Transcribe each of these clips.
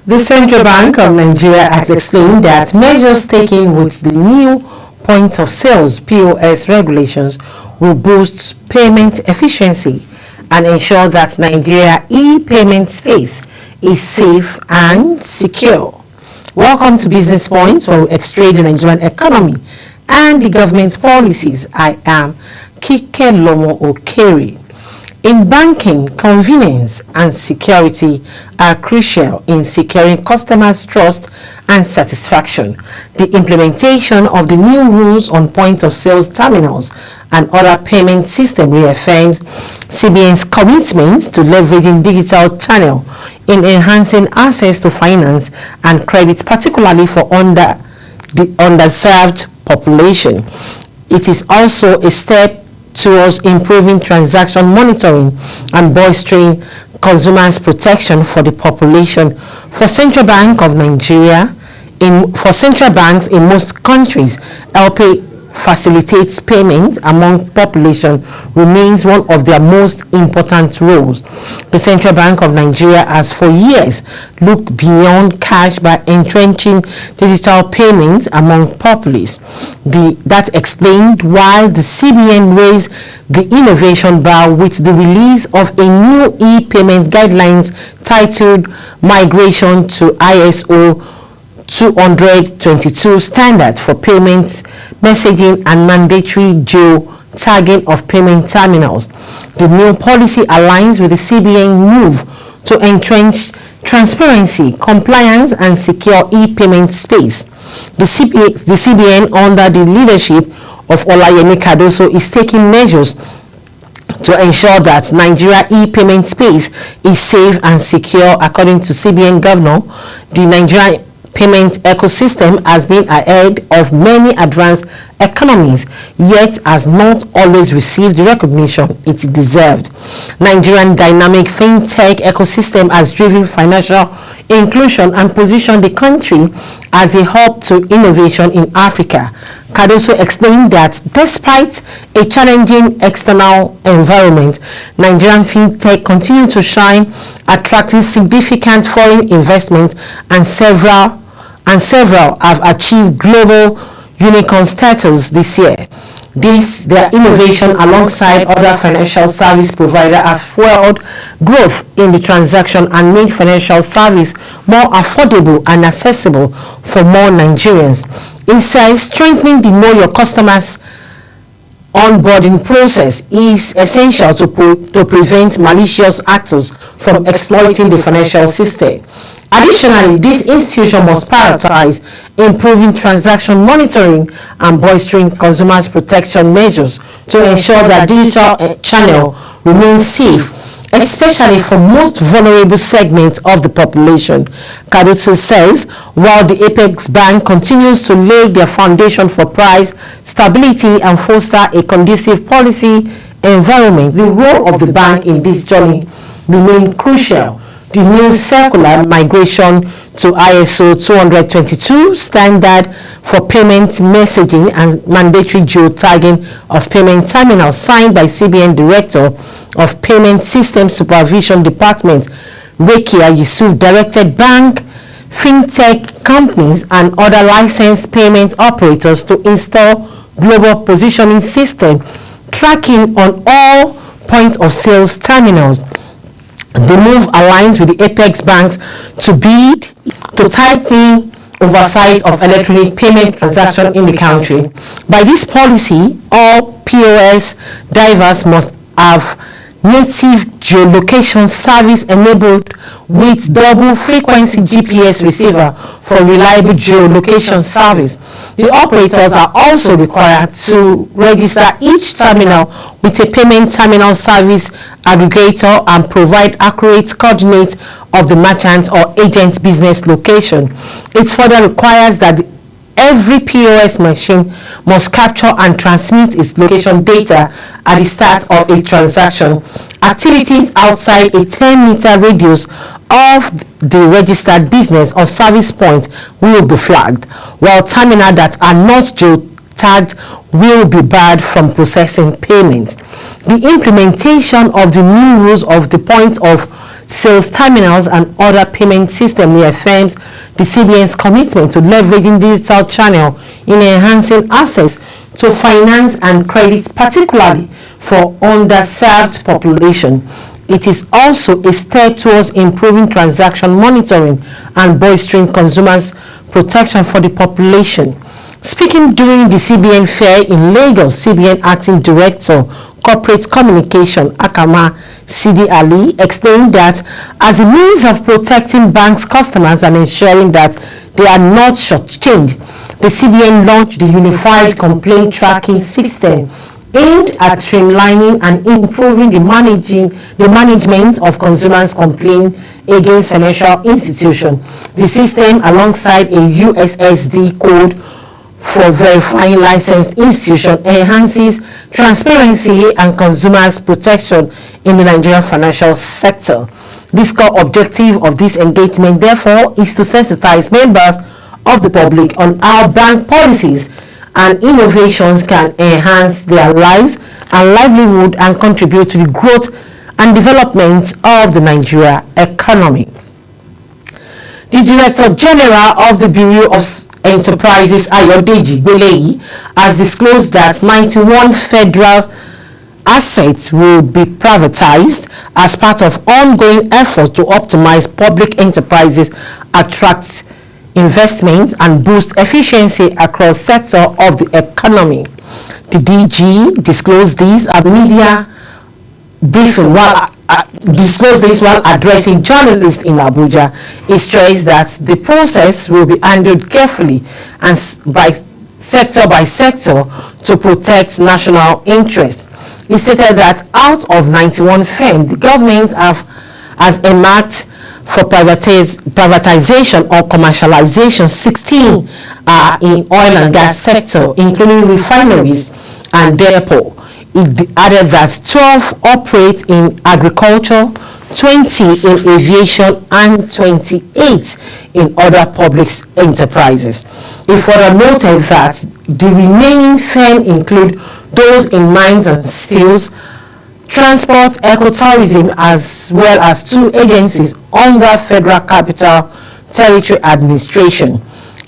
The Central Bank of Nigeria has explained that measures taken with the new point of sales (POS) regulations will boost payment efficiency and ensure that Nigeria e-payment space is safe and secure. Welcome to Business Points, where we extract the Nigerian economy and the government's policies. I am Kike Lomo Okeri. In banking, convenience and security are crucial in securing customers' trust and satisfaction. The implementation of the new rules on point-of-sales terminals and other payment systems reaffirms CBN's commitment to leveraging digital channels in enhancing access to finance and credit, particularly for the underserved population. It is also a step towards improving transaction monitoring and bolstering consumers' protection for the population. For Central Bank of Nigeria, for central banks in most countries, LPay facilitates payment among population remains one of their most important roles. The Central Bank of Nigeria has for years looked beyond cash by entrenching digital payments among populace. That explained why the CBN raised the innovation bar with the release of a new e-payment guidelines titled Migration to ISO 20022 standard for payments, messaging and mandatory geo-tagging of payment terminals. The new policy aligns with the CBN move to entrench transparency, compliance and secure e-payment space. The CBN, under the leadership of Olayemi Cardoso, is taking measures to ensure that Nigeria e-payment space is safe and secure. According to CBN Governor, the Nigeria payment ecosystem has been ahead of many advanced economies, yet has not always received the recognition it deserved. Nigerian dynamic fintech ecosystem has driven financial inclusion and positioned the country as a hub to innovation in Africa. Cardoso explained that despite a challenging external environment, Nigerian fintech continue to shine, attracting significant foreign investment, and several have achieved global unicorn status this year. Their innovation alongside other financial service providers have fueled growth in the transaction and made financial service more affordable and accessible for more Nigerians. It says strengthening the Know Your Customers onboarding process is essential to prevent malicious actors from exploiting the financial system. Additionally, this institution must prioritize improving transaction monitoring and bolstering consumers' protection measures to ensure that digital channel remains safe, especially for most vulnerable segments of the population. Cardoso says, while the Apex Bank continues to lay their foundation for price stability and foster a conducive policy environment, the role of the bank in this journey remains crucial. The new circular Migration to ISO 20022 standard for payment messaging and mandatory geo-tagging of payment terminals, signed by CBN Director of Payment System Supervision Department, Rekia Yusuf, directed bank, fintech companies and other licensed payment operators to install global positioning system tracking on all point-of-sales terminals. The move aligns with the Apex banks to tighten oversight of electronic payment transactions in the country. By this policy, all POS divers must have native geolocation service enabled with double frequency GPS receiver for reliable geolocation service. The operators are also required to register each terminal with a payment terminal service aggregator and provide accurate coordinates of the merchant or agent business location. It further requires that every POS machine must capture and transmit its location data at the start of a transaction. Activities outside a 10-meter radius of the registered business or service point will be flagged, while terminals that are not tagged will be barred from processing payments. The implementation of the new rules of the point of sales terminals and other payment system reaffirms the CBN's commitment to leveraging digital channel in enhancing access to finance and credit, particularly for underserved population. It is also a step towards improving transaction monitoring and bolstering consumers' protection for the population. Speaking during the CBN fair in Lagos, CBN Acting Director, Corporate Communication, Akama Sidi Ali, explained that as a means of protecting banks' customers and ensuring that they are not shortchanged, the CBN launched the Unified Complaint Tracking System aimed at streamlining and improving the management of consumers' complaints against financial institutions. The system, alongside a USSD code for verifying licensed institutions, enhances transparency and consumers' protection in the Nigerian financial sector. The core objective of this engagement, therefore, is to sensitize members of the public on how bank policies and innovations can enhance their lives and livelihood and contribute to the growth and development of the Nigeria economy. The Director General of the Bureau of Enterprises, Ayodeji Gbeleyi, has disclosed that 91 federal assets will be privatized as part of ongoing efforts to optimize public enterprises, attract investments and boost efficiency across sectors of the economy. The DG disclosed this at the media briefing while addressing journalists in Abuja. He stressed that the process will be handled carefully and by sector to protect national interest. He stated that out of 91 firms, the government has earmarked for privatization or commercialization. 16 are in oil and gas sector, including refineries and depot. It added that 12 operate in agriculture, 20 in aviation, and 28 in other public enterprises. He further noted that the remaining firms include those in mines and steels, transport, ecotourism, as well as 2 agencies under Federal Capital Territory Administration.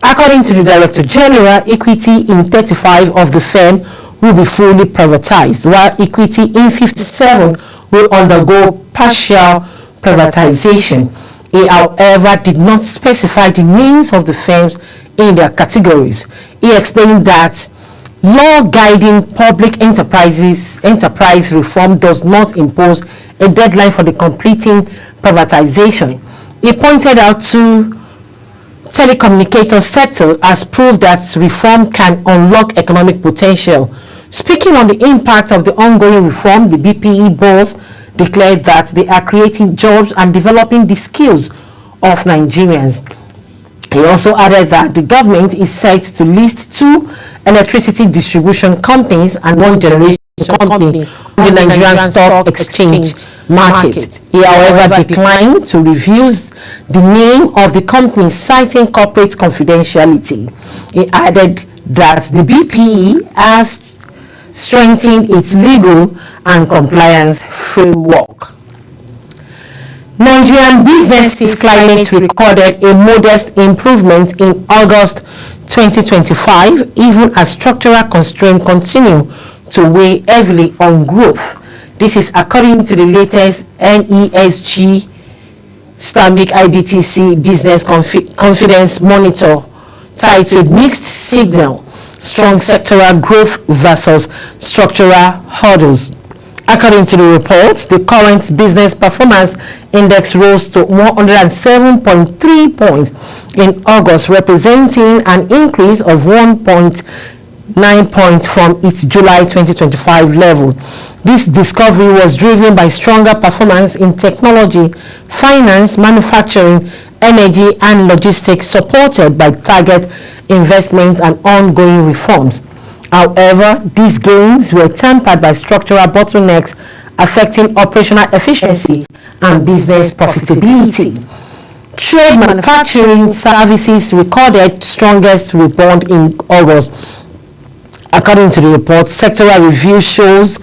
According to the Director General, equity in 35 of the firm will be fully privatized, while equity in 57 will undergo partial privatization. He, however, did not specify the names of the firms in their categories. He explained that law guiding public enterprise reform does not impose a deadline for the completing privatization. He pointed out to telecommunicator sector as proof that reform can unlock economic potential. Speaking on the impact of the ongoing reform, the BPE boss declared that they are creating jobs and developing the skills of Nigerians. He also added that the government is set to list 2 electricity distribution companies and 1 generation company on the Nigerian Stock Exchange market. He, however, declined to reveal the name of the company, citing corporate confidentiality. He added that the BPE has strengthened its legal and compliance framework. Nigerian business climate recorded a modest improvement in August 2025, even as structural constraints continue to weigh heavily on growth. This is according to the latest NESG Stanbic IBTC Business Confidence Monitor titled Mixed Signal: Strong Sectoral Growth versus Structural Hurdles. According to the report, the current business performance index rose to 107.3 points in August, representing an increase of 1.9 points from its July 2025 level. This discovery was driven by stronger performance in technology, finance, manufacturing, energy, and logistics, supported by target investments and ongoing reforms. However, these gains were tempered by structural bottlenecks affecting operational efficiency and business profitability. Trade manufacturing services recorded strongest rebound in August, According to the report, sectoral review shows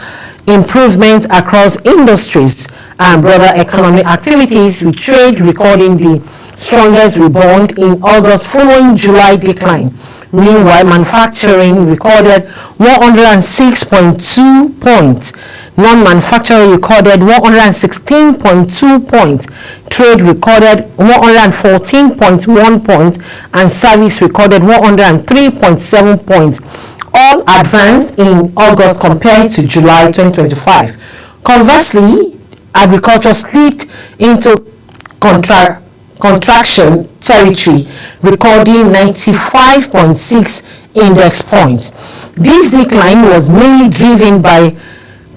improvement across industries and broader economic activities, with trade recording the strongest rebound in August following July decline. Meanwhile, manufacturing recorded 106.2 points, non-manufacturing recorded 116.2 points, trade recorded 114.1 points, and service recorded 103.7 points, all advanced in August compared to July 2025. Conversely, agriculture slipped into contraction territory, recording 95.6 index points. This decline was mainly driven by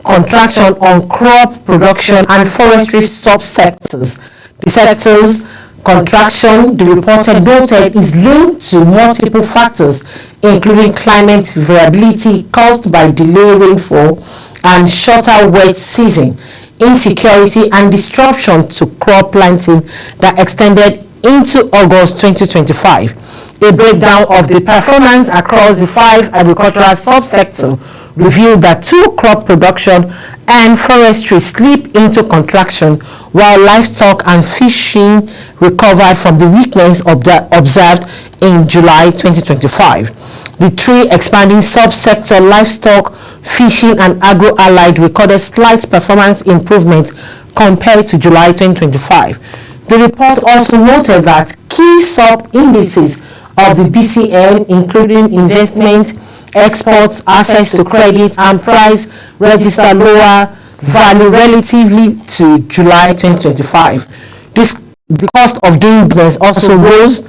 contraction on crop production and forestry subsectors. The sector's contraction, the reporter noted, is linked to multiple factors, including climate variability caused by delayed rainfall and shorter wet season, insecurity, and disruption to crop planting that extended into August 2025. A breakdown of the performance across the 5 agricultural subsectors revealed that 2 crop production and forestry slipped into contraction, while livestock and fishing recovered from the weakness observed in July 2025. The 3 expanding subsectors, livestock, fishing, and agro-allied, recorded slight performance improvement compared to July 2025. The report also noted that key sub-indices of the BCN, including investment, exports, access to credit, and price, registered lower value relatively to July 2025. The cost of doing business also rose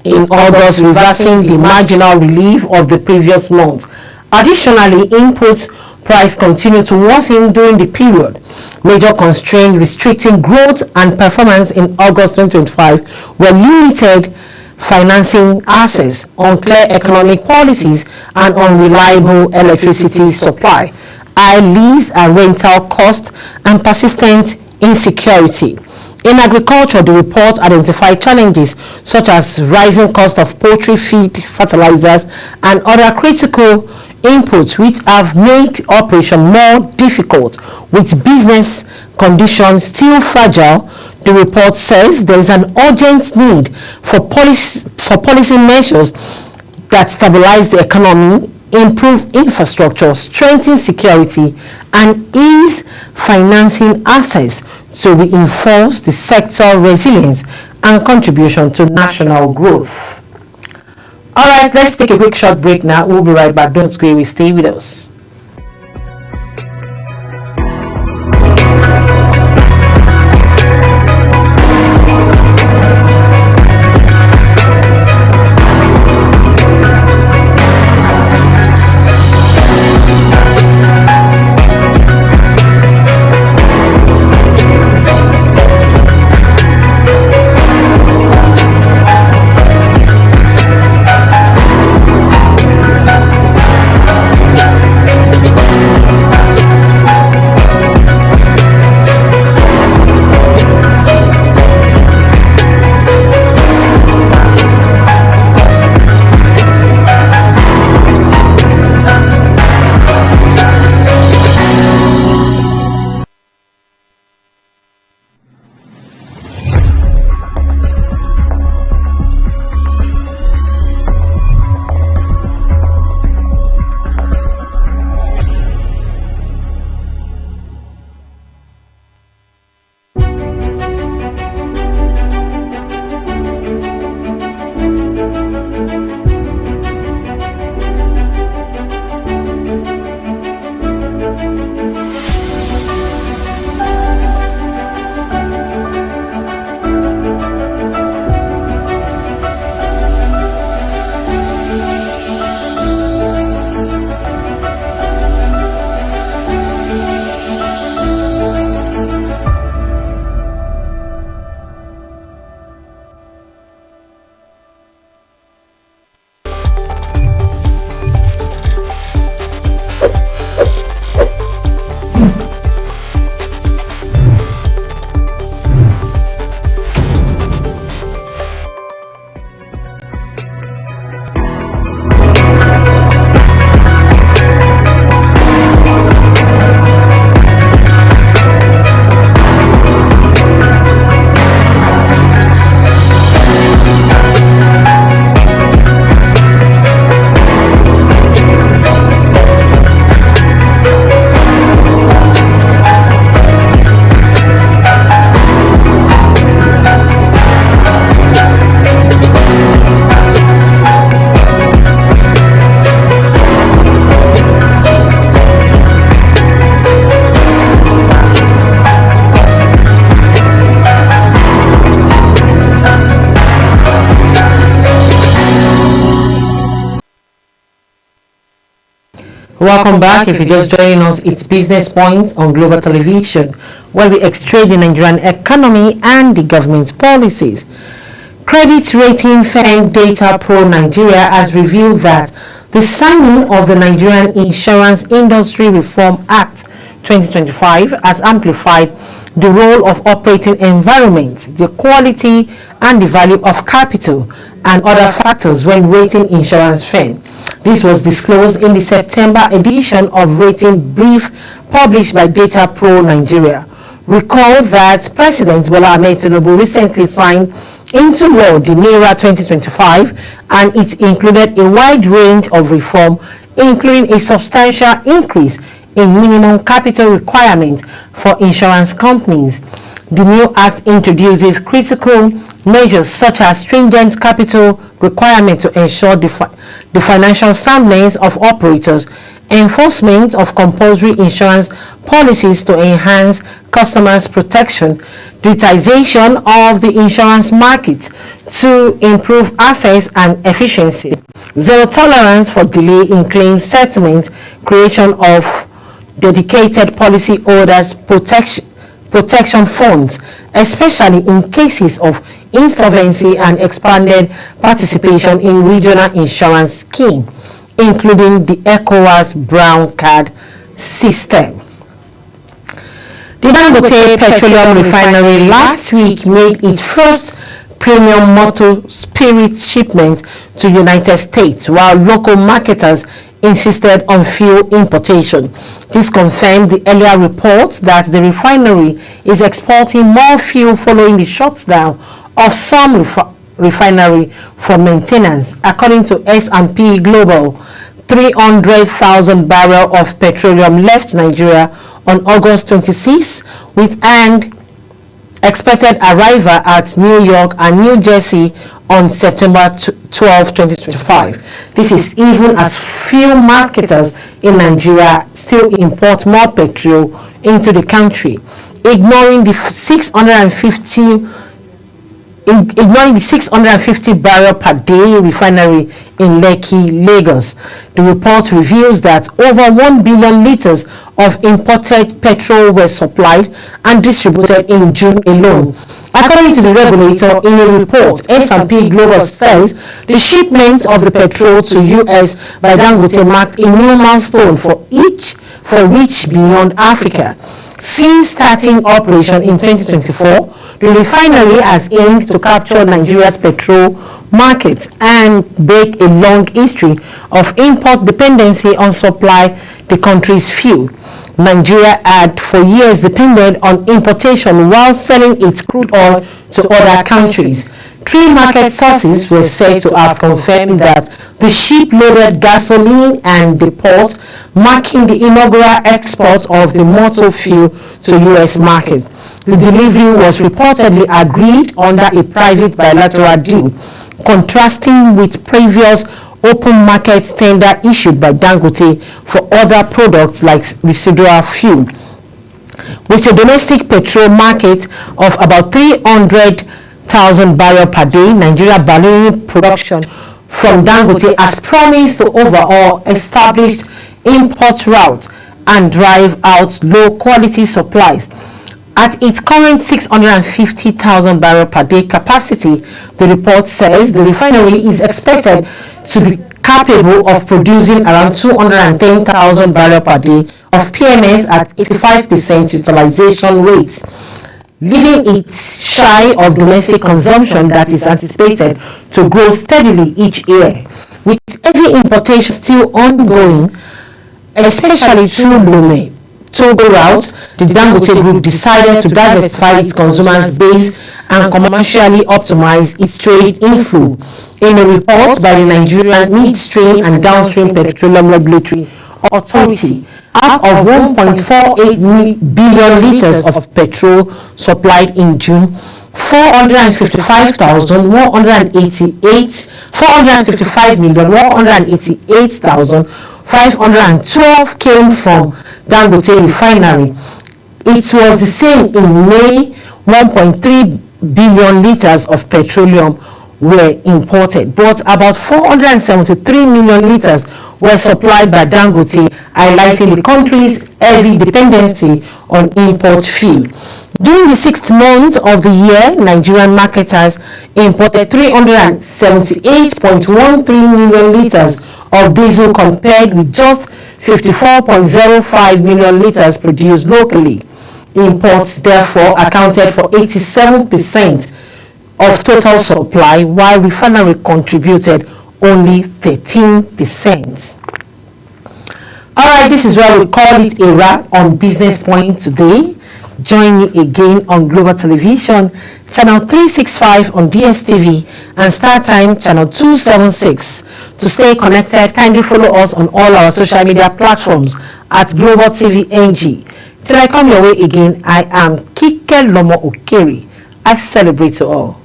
in August, reversing the marginal relief of the previous month. Additionally, input price continued to worsen during the period. Major constraints restricting growth and performance in August 2025 were limited financing access, unclear economic policies, and unreliable electricity supply, high lease and rental costs, and persistent insecurity. In agriculture, the report identified challenges such as rising cost of poultry feed, fertilizers, and other critical inputs, which have made operation more difficult. With business conditions still fragile, the report says there is an urgent need for policy measures that stabilize the economy, improve infrastructure, strengthen security, and ease financing access to reinforce the sector resilience and contribution to national growth. All right, let's take a quick short break now. We'll be right back. Don't go away. Stay with us. Welcome back. If you're just joining us, it's Business Point on Global Television, where we extrade the Nigerian economy and the government policies. Credit rating firm Data Pro Nigeria has revealed that the signing of the Nigerian Insurance Industry Reform Act 2025 has amplified the role of operating environment, the quality and the value of capital, and other factors when rating insurance firms. This was disclosed in the September edition of Rating Brief published by Data Pro Nigeria. Recall that President Bola Ahmed Tinubu recently signed into law the NAIRA 2025, and it included a wide range of reform, including a substantial increase in minimum capital requirements for insurance companies. The new act introduces critical measures such as stringent capital requirements to ensure the financial soundness of operators, enforcement of compulsory insurance policies to enhance customers' protection, digitization of the insurance market to improve access and efficiency, zero tolerance for delay in claim settlement, creation of dedicated policyholders protection funds, especially in cases of insolvency, and expanded participation in regional insurance scheme, including the ECOWAS Brown Card system. The Dangote Petroleum Refinery last week made its first premium motor spirit shipment to United States, while local marketers insisted on fuel importation. This confirmed the earlier report that the refinery is exporting more fuel following the shutdown of some refinery for maintenance. According to S&P Global, 300,000 barrels of petroleum left Nigeria on August 26, with an expected arrival at New York and New Jersey on September 12, 2025. This is even as few marketers in Nigeria still import more petrol into the country, ignoring the 650 barrel per day refinery in Lekki, Lagos. The report reveals that over 1 billion liters of imported petrol were supplied and distributed in June alone. According to the regulator, in a report, S&P Global says the shipment of the petrol to U.S. by Dangote marked a new milestone for reach beyond Africa. Since starting operation in 2024, the refinery has aimed to capture Nigeria's petrol market and break a long history of import dependency on supply the country's fuel. Nigeria had for years depended on importation while selling its crude oil to other countries. Three market sources were said to have confirmed that the ship loaded gasoline and the port, marking the inaugural export of the motor fuel to U.S. markets. The delivery was reportedly agreed under a private bilateral deal, contrasting with previous open market tender issued by Dangote for other products like residual fuel. With a domestic petrol market of about 300,000 barrels per day, Nigeria ballooning production from Dangote has promised to overhaul established import routes and drive out low-quality supplies. At its current 650,000 barrel per day capacity, the report says the refinery is expected to be capable of producing around 210,000 barrel per day of PMS at 85% utilization rates, leaving it shy of domestic consumption that is anticipated to grow steadily each year. With heavy importation still ongoing, especially through Lome Togo route, the Dangote Group decided to diversify its consumers base and commercially optimize its trade inflow. In a report by the Nigerian Midstream and Downstream Petroleum Regulatory Authority, out of 1.48 billion liters of petrol supplied in June, 455,188,512 came from Dangote Refinery. It was the same in May. 1.3 billion liters of petroleum were imported, but about 473 million liters were supplied by Dangote, highlighting the country's heavy dependency on import fuel. During the 6th month of the year, Nigerian marketers imported 378.13 million liters of diesel compared with just 54.05 million liters produced locally. Imports therefore accounted for 87% of total supply, while refinery contributed only 13%. Alright, this is where we call it a wrap on Business Point today. Join me again on Global Television, channel 365 on DSTV and StarTime channel 276. To stay connected, kindly follow us on all our social media platforms at Global TV NG. Till I come your way again, I am Kike Lomo Okeri. I celebrate you all.